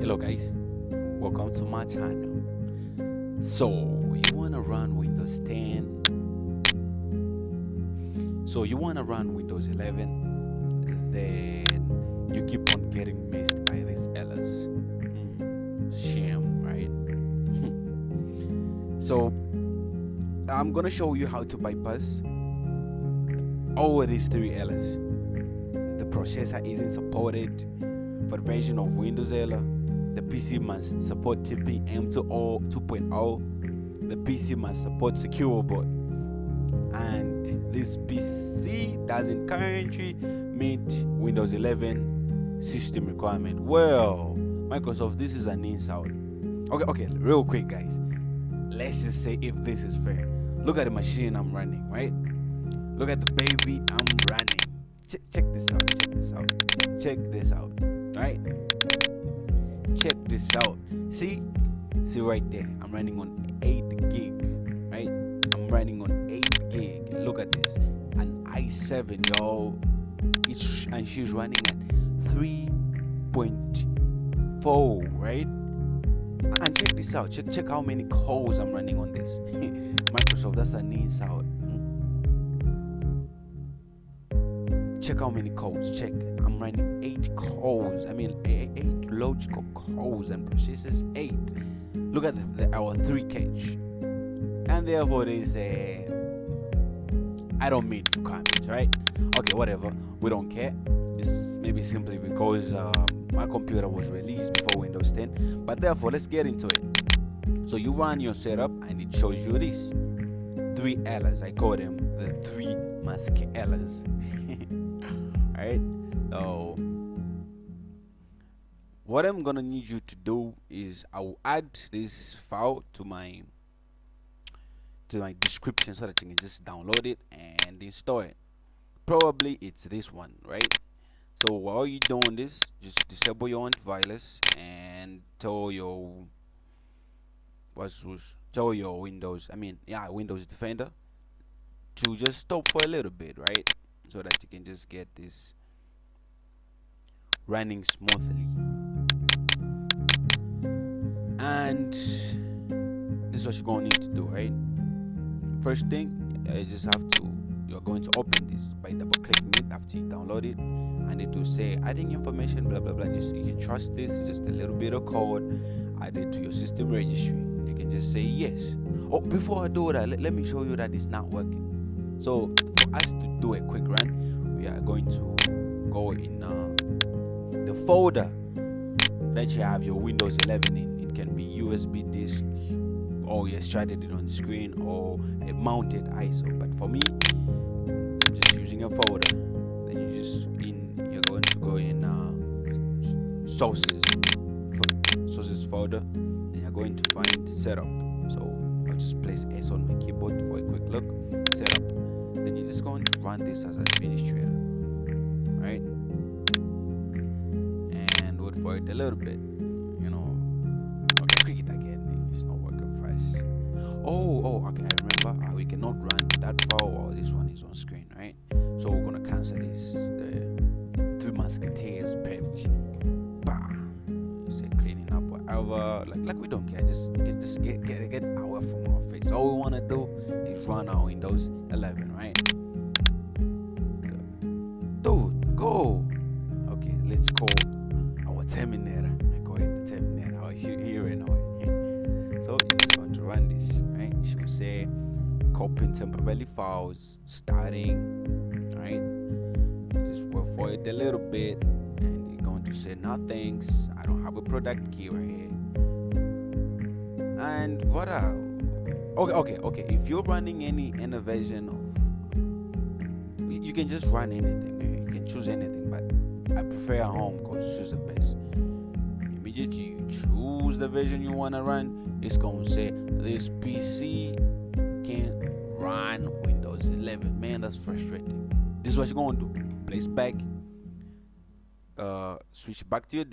Hello guys, welcome to my channel. So you wanna run Windows 10, so you wanna run Windows 11, then you keep on getting missed by these errors. Shame, right? So I'm gonna show you how to bypass all these three errors. The processor isn't supported for the version of Windows error. The PC must support TPM 2.0. The PC must support secure boot, and this PC doesn't currently meet Windows 11 system requirement. Well, Microsoft, this is an insult. Okay, real quick, guys. Let's just say if this is fair. Look at the machine I'm running, right? Look at the baby I'm running. Check this out. Right? Check this out. See right there. I'm running on 8 gig, right? I'm running on 8 gig. Look at this. An i7, yo. And she's running at 3.4, right? And check this out. Check how many cores I'm running on this. Microsoft, that's an insult. Check how many cores. Check. I'm running 8 cores. I mean 8 logical cores and processors 8. Look at our 3 cache. And therefore they say I don't meet requirements, right? Okay, whatever. We don't care. It's maybe simply because my computer was released before Windows 10. But therefore, let's get into it. So you run your setup and it shows you this 3 errors. I call them the 3 mask errors. Right? So what I'm gonna need you to do is I will add this file to my description so that you can just download it and install it. Probably it's this one, right? So while you're doing this, just disable your antivirus and tell your Windows Windows Defender to just stop for a little bit, right? So that you can just get this running smoothly. And this is what you're gonna need to do, right? First thing, you're going to open this by double clicking it after you download it, and it will say adding information, blah blah blah. Just you can trust this, just a little bit of code added to your system registry. You can just say yes. Oh, before I do that, let me show you that it's not working. So for us to do a quick run, we are going to go in the folder that you have your Windows 11 in. It can be USB disk, or you extracted it on the screen, or a mounted ISO. But for me, I'm just using a folder. Then you're going to go in sources folder. Then you're going to find setup. So I'll just place S on my keyboard for a quick look. Setup. Then you're just going to run this as an administrator, right? And wait for it a little bit, okay, click it again if it's not working for us. Okay, I remember we cannot run that file while this one is on screen, right? So we're gonna cancel this Three Musketeers page. Say cleaning up whatever, like we don't care, just get away from our face. All we want to do is run our Windows 11, right? Dude, go. Okay, let's call our terminator. I call it the terminator. I'll hear it now. So you're just going to run this, right? She will say copying temporary files starting, right? Just wait for it a little bit, and you're going to say no thanks, I don't have a product key right here. And what okay, if you're running any version of, you can just run anything, you can choose anything, but I prefer at home because it's just the best. Immediately you choose the version you want to run, it's going to say this PC can't run Windows 11. Man, that's frustrating. This is what you're going to do. Place back, switch back to your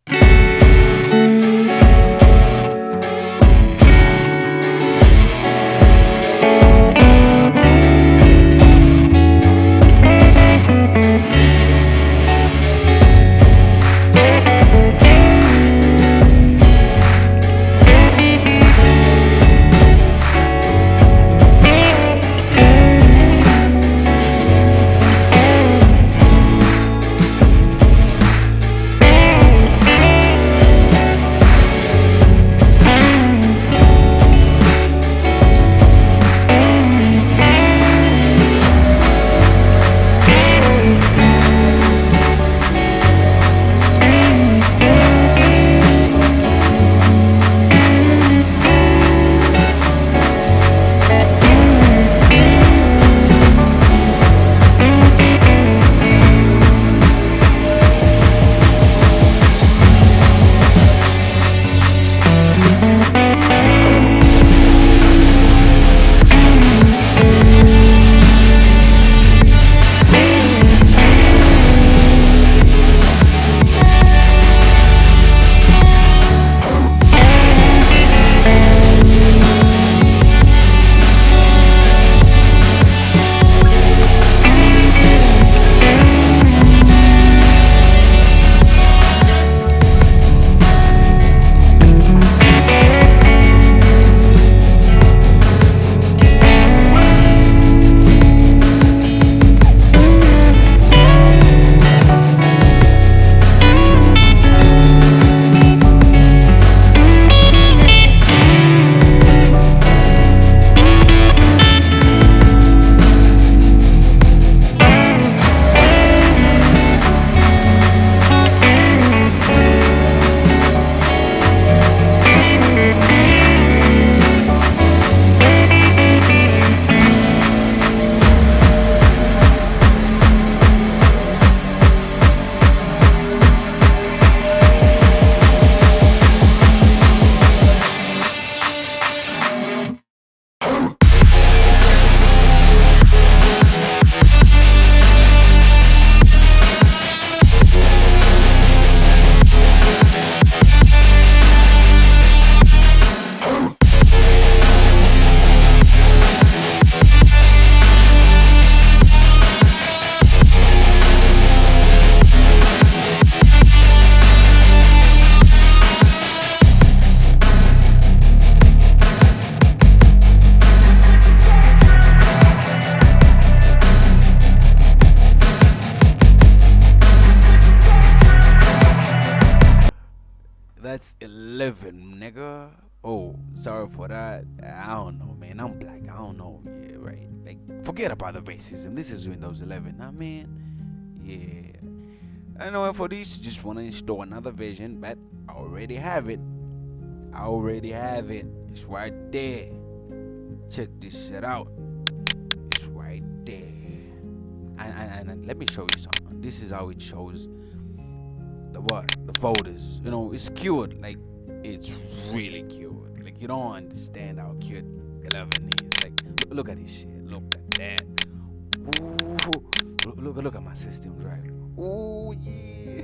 That's 11, nigga. Oh, sorry for that. I don't know, man. I'm black. I don't know. Yeah, right. Like, forget about the racism. This is Windows 11. I mean, yeah. I know for this, just want to install another version, but I already have it. I already have it. It's right there. Check this shit out. It's right there. And let me show you something. This is how it shows the folders. It's cute. Like, it's really cute. Like, you don't understand how cute 11 is. Like, look at this shit. Look at that. Ooh, look at my system drive. Oh yeah.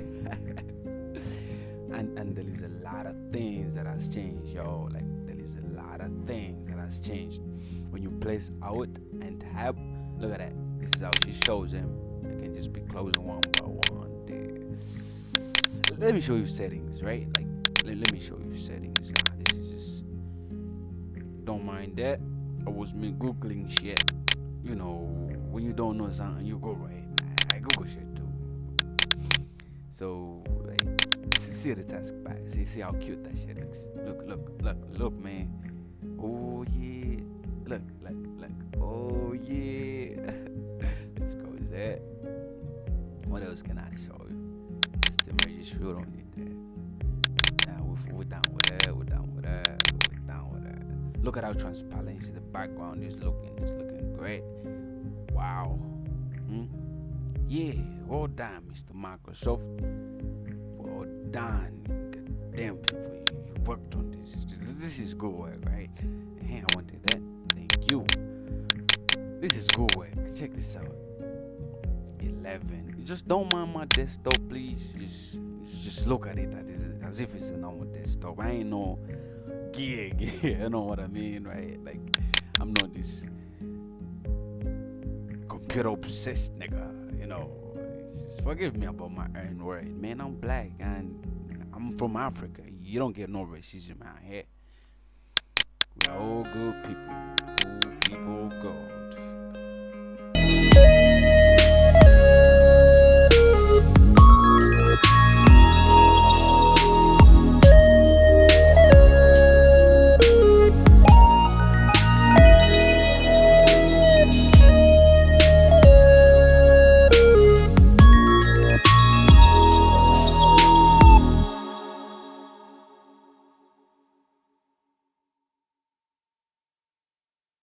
and there is a lot of things that has changed, yo. Like, there is a lot of things that has changed. When you place out and tab, look at that. This is how she shows them. I can just be closing one by one there. Let me show you settings, right? Like, let me show you settings. This is just, don't mind that. I was me googling shit. When you don't know something, you Google it. I Google shit too. So, like, see the taskbar. See how cute that shit looks. Look, man. Oh yeah. Look. Oh yeah. Let's go with that. What else can I show you? System registry, we don't need that. Now we're down with that. We're down with that. Look at how transparency the background is looking. It's looking great. Wow. Yeah. Well done, Mr. Microsoft. Well done. Goddamn people, you worked on this. This is good work, right? Hey, I wanted that. Thank you. This is good work. Check this out. 11. You just don't mind my desktop, please. Just look at it as if it's a normal desktop. I ain't no gig. You know what I mean, right? Like, I'm not this computer obsessed nigga. Just forgive me about my earned word, man. I'm black and I'm from Africa. You don't get no racism out here. We're all good people. Good people of God.